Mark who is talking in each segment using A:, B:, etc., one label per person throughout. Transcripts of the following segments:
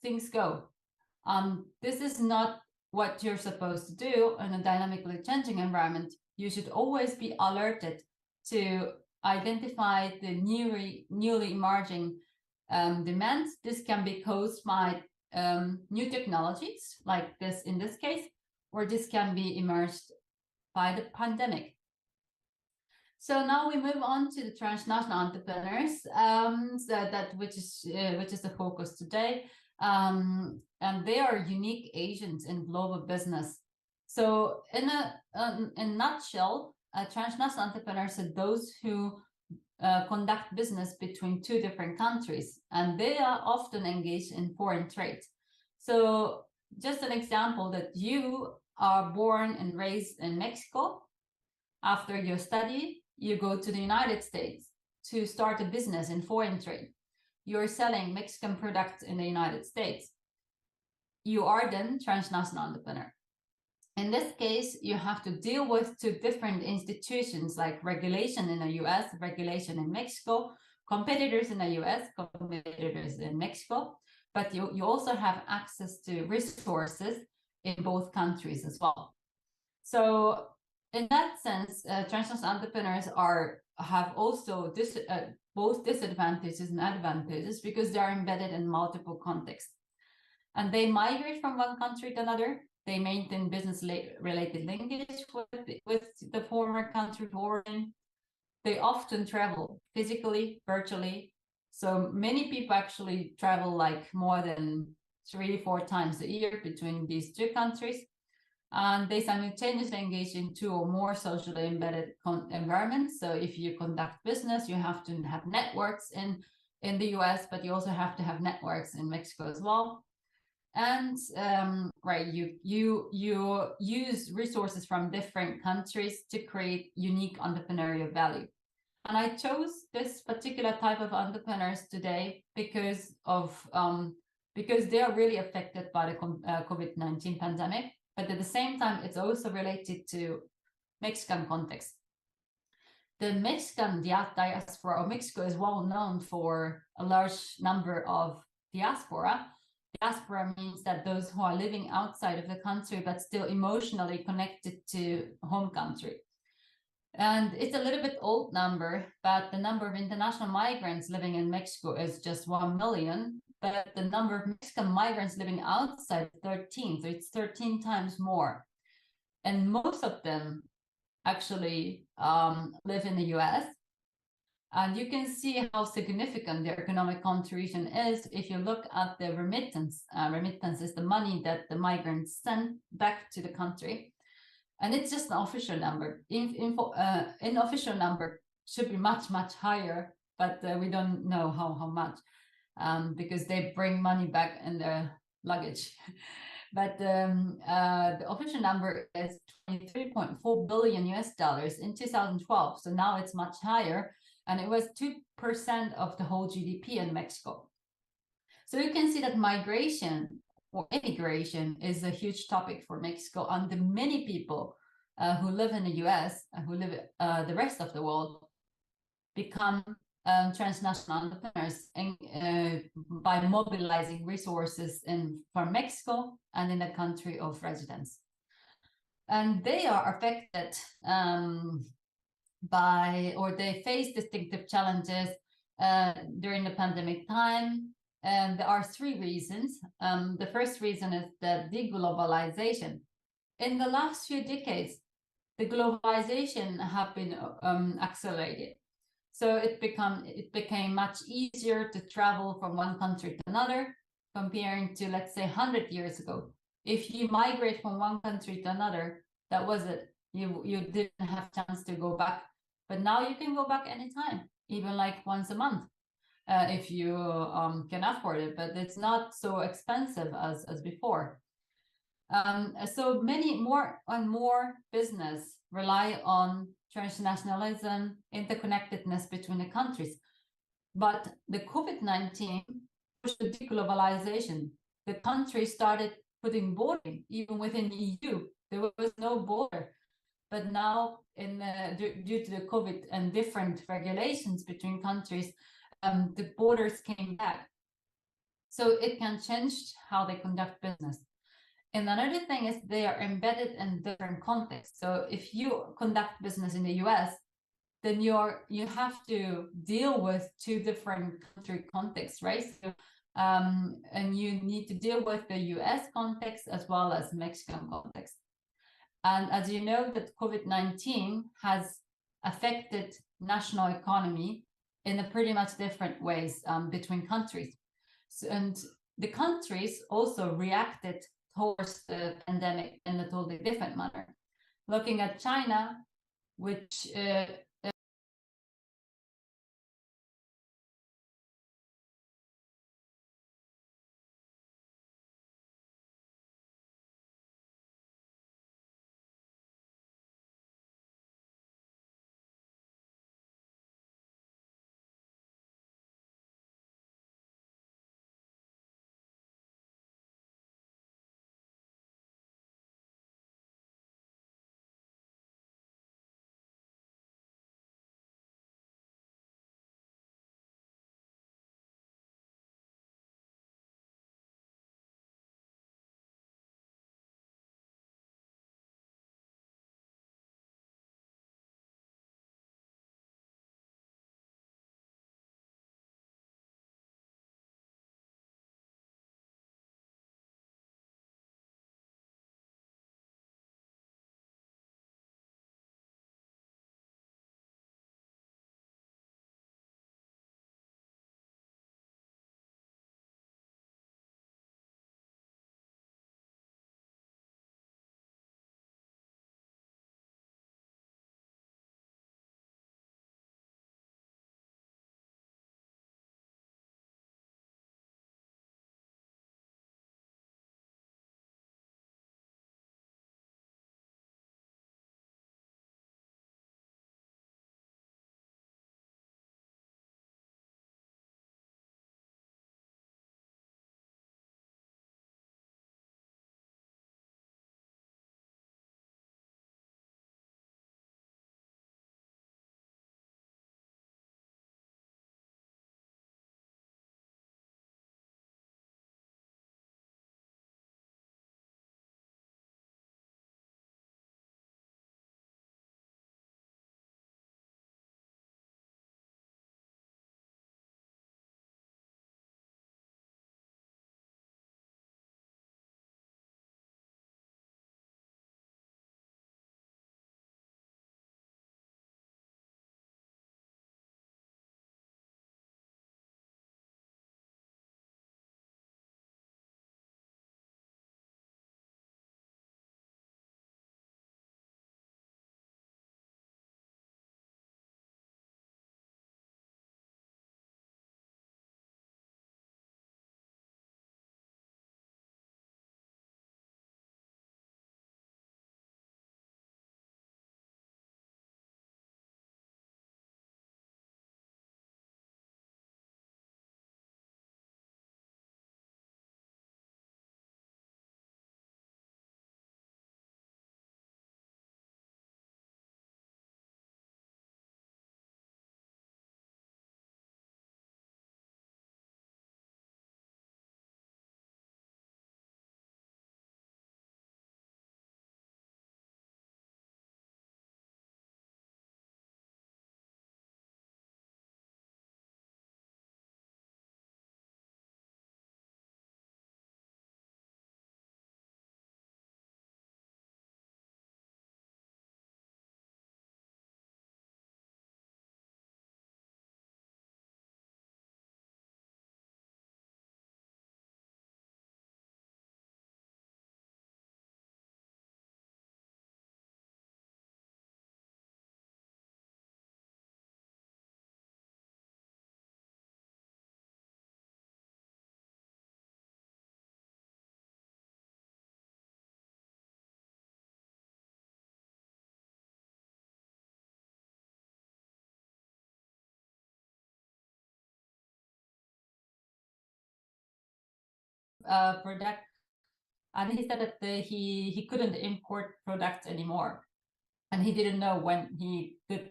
A: things go. This is not what you're supposed to do in a dynamically changing environment. You should always be alerted to identify the newly emerging demands. This can be caused by new technologies, like this in this case, or this can be emerged by the pandemic. So now we move on to the transnational entrepreneurs, which is the focus today. And they are unique agents in global business. So in a nutshell, transnational entrepreneurs are those who conduct business between two different countries, and they are often engaged in foreign trade. So just an example that you are born and raised in Mexico. After your study, you go to the United States to start a business in foreign trade. You're selling Mexican products in the United States. You are then transnational entrepreneur. In this case, you have to deal with two different institutions, like regulation in the US, regulation in Mexico, competitors in the US, competitors in Mexico, but you also have access to resources in both countries as well. So in that sense, transnational entrepreneurs have also both disadvantages and advantages because they are embedded in multiple contexts. And they migrate from one country to another. They maintain business-related linkage with the former country of origin. They often travel physically, virtually. So many people actually travel like more than 3-4 times a year between these two countries. And they simultaneously engage in 2 or more socially embedded environments. So if you conduct business, you have to have networks in the US, but you also have to have networks in Mexico as well. And you use resources from different countries to create unique entrepreneurial value. And I chose this particular type of entrepreneurs today because they are really affected by the COVID-19 pandemic. But at the same time, it's also related to Mexican context. The Mexican diaspora of Mexico is well known for a large number of diaspora. Diaspora means that those who are living outside of the country, but still emotionally connected to home country. And it's a little bit old number, but the number of international migrants living in Mexico is just 1 million. But the number of Mexican migrants living outside is 13, so it's 13 times more. And most of them actually live in the US. And you can see how significant their economic contribution is if you look at the remittance. Remittance is the money that the migrants send back to the country. And it's just an official number. Unofficial number should be much, much higher, but we don't know how much. Because they bring money back in their luggage. But the official number is $23.4 billion in 2012. So now it's much higher. And it was 2% of the whole GDP in Mexico. So you can see that migration or immigration is a huge topic for Mexico. And the many people who live in the US and who live the rest of the world become transnational entrepreneurs by mobilizing resources from Mexico and in the country of residence. And they are affected they face distinctive challenges during the pandemic time. And there are 3 reasons. The first reason is the deglobalization. In the last few decades, the globalization have been accelerated. So it became much easier to travel from one country to another, comparing to, let's say, 100 years ago. If you migrate from one country to another, that was it. You didn't have a chance to go back. But now you can go back anytime, even like once a month, if you can afford it. But it's not so expensive as before. So more and more business rely on transnationalism, interconnectedness between the countries. But the COVID-19 pushed the deglobalization. The countries started putting bordering, even within the EU. There was no border. But now, due to the COVID and different regulations between countries, the borders came back. So it can change how they conduct business. And another thing is they are embedded in different contexts. So if you conduct business in the US, then you have to deal with two different country contexts, right? So, and you need to deal with the US context as well as Mexican context. And as you know, that COVID-19 has affected national economy in a pretty much different ways between countries. So, and the countries also reacted towards the pandemic in a totally different manner. Looking at China, which product, and he said that he couldn't import products anymore, and he didn't know when he could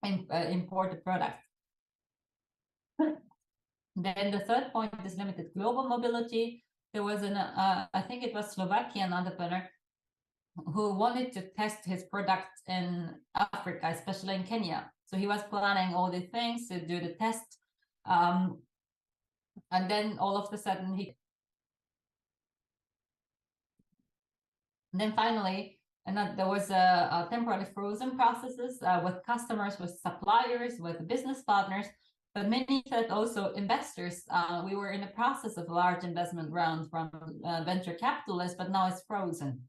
A: import the product. Then the third point is limited global mobility. There was I think it was Slovakian entrepreneur who wanted to test his product in Africa, especially in Kenya. So he was planning all the things to do the test. And then all of a sudden then finally, and there was a temporary frozen processes with customers, with suppliers, with business partners, but many said also investors. We were in the process of a large investment round from venture capitalists, but now it's frozen.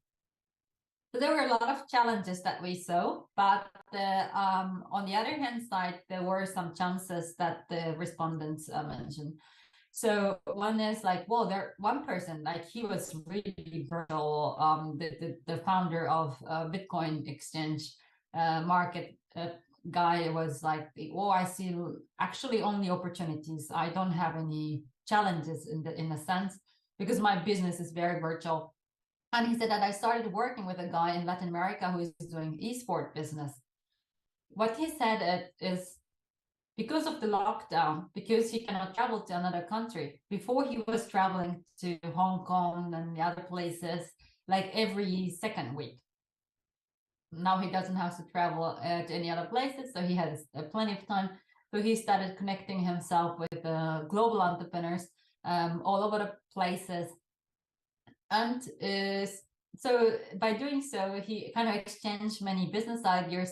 A: So there were a lot of challenges that we saw, but on the other hand side, there were some chances that the respondents mentioned. So one is like, well, one person, like he was really virtual, the founder of Bitcoin exchange market guy was like, oh, I see actually only opportunities. I don't have any challenges in a sense because my business is very virtual. And he said that I started working with a guy in Latin America who is doing esport business. What he said is because of the lockdown, because he cannot travel to another country. Before he was traveling to Hong Kong and the other places like every second week. Now he doesn't have to travel to any other places, so he has plenty of time. So he started connecting himself with global entrepreneurs all over the places. And so by doing so, he kind of exchanged many business ideas